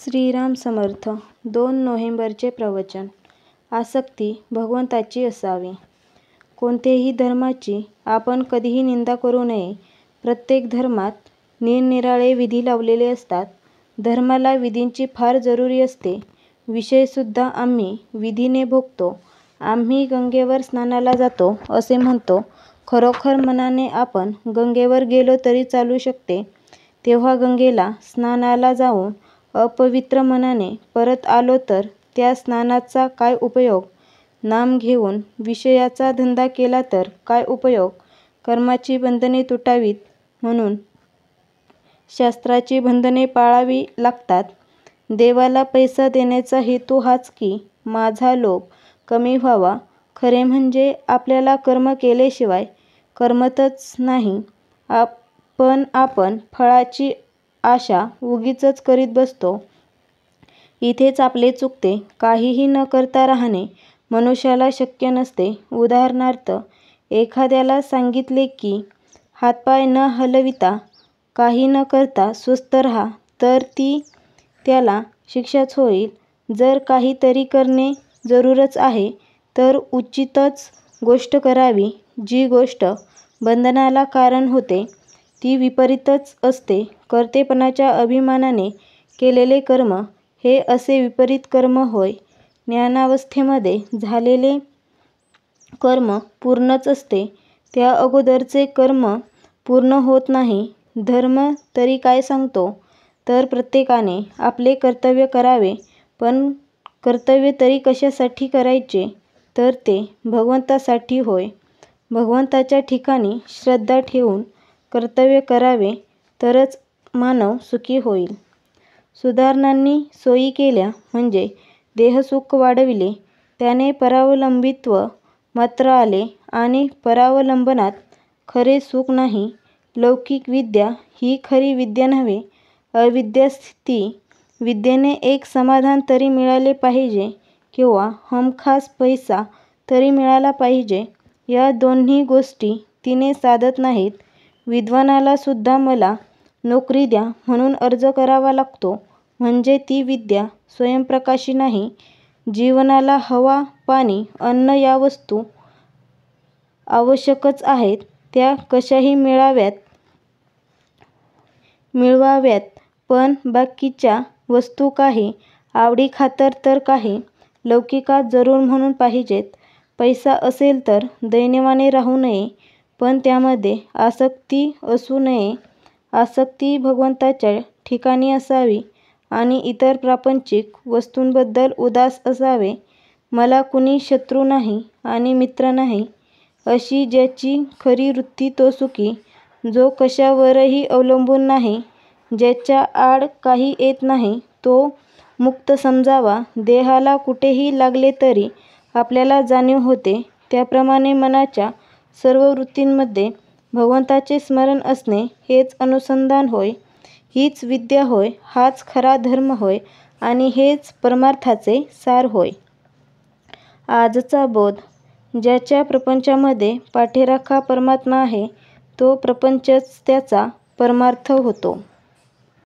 श्रीराम समर्थ. 2 नोव्हेंबरचे प्रवचन. आसक्ती भगवंताची असावी. कोणत्याही धर्माची आपण कधीही निंदा करू नये. प्रत्येक धर्मात निरनिराळे विधी लावलेले असतात. धर्माला विधींची फार जरुरी असते. विषयसुद्धा आम्ही विधीने भोगतो. आम्ही गंगेवर स्नानाला जातो असे म्हणतो. खरोखर मनाने आपण गंगेवर गेलो तरी चालू शकते. तेव्हा गंगेला स्नानाला जाऊन अपवित्र मनाने परत आलो तर त्या स्नानाचा काय उपयोग? नाम घेऊन विषयाचा धंदा केला तर काय उपयोग? कर्माची बंधने तुटावीत म्हणून शास्त्राची बंधने पाळावी लागतात. देवाला पैसा देण्याचा हेतू हाच की माझा लोभ कमी व्हावा. खरे म्हणजे आपल्याला कर्म केल्याशिवाय करमतच नाही. पण आपण फळाची आशा उगीचच करीत बसतो. इथेच आपले चुकते. काहीही न करता राहणे मनुष्याला शक्य नसते. उदाहरणार्थ, एखाद्याला सांगितले की हातपाय न हलविता काही न करता स्वस्थ राहा तर ती त्याला शिक्षाच होईल. जर काहीतरी करणे जरूरच आहे तर उचितच गोष्ट करावी. जी गोष्ट बंधनाला कारण होते ती विपरीतच असते. कर्तेपणाच्या अभिमानाने केलेले कर्म हे असे विपरीत कर्म होय. ज्ञानावस्थेमध्ये झालेले कर्म पूर्णच असते. त्या अगोदरचे कर्म पूर्ण होत नाही. धर्म तरी काय सांगतो तर प्रत्येकाने आपले कर्तव्य करावे. पण कर्तव्य तरी कशासाठी करायचे तर ते भगवंतासाठी होय. भगवंताच्या ठिकाणी श्रद्धा ठेवून कर्तव्य करावे तरच मानव सुखी होईल. सुधारणांनी सोयी केल्या म्हणजे देहसुख वाढविले त्याने परावलंबित्व मात्र आले आणि परावलंबनात खरे सुख नाही. लौकिक विद्या ही खरी विद्या नव्हे. अविद्याच ती. विद्येने एक समाधान तरी मिळाले पाहिजे किंवा हमखास पैसा तरी मिळाला पाहिजे. या दोन्ही गोष्टी तिने साधत नाहीत. विद्वानाला सुद्धा मला नोकरी द्या म्हणून अर्ज करावा लागतो. म्हणजे ती विद्या स्वयंप्रकाशी नाही. जीवनाला हवा, पाणी, अन्न या वस्तू आवश्यकच आहेत. त्या कशाही मिळवाव्यात. पण बाकीच्या वस्तू काही आवडीखातर तर काही लौकिकात जरूर म्हणून पाहिजेत. पैसा असेल तर दैन्यवाने राहू नये पण त्यामध्ये आसक्ती असू नये. आसक्ती भगवंताच्या ठिकाणी असावी आणि इतर प्रापंचिक वस्तूंबद्दल उदास असावे. मला कुणी शत्रू नाही आणि मित्र नाही अशी ज्याची खरी वृत्ती तो सुखी. जो कशावरही अवलंबून नाही, ज्याच्या आड काही येत नाही तो मुक्त समजावा. देहाला कुठेही लागले तरी आपल्याला जाणीव होते. त्याप्रमाणे मनाच्या सर्व वृत्तींमध्ये भगवंताचे स्मरण असणे हेच अनुसंधान होय. हीच विद्या होय. हाच खरा धर्म होय आणि हेच परमार्थाचे सार होय. आजचा बोध. ज्याच्या प्रपंचामध्ये पाठीराखा परमात्मा आहे तो प्रपंचच त्याचा परमार्थ होतो.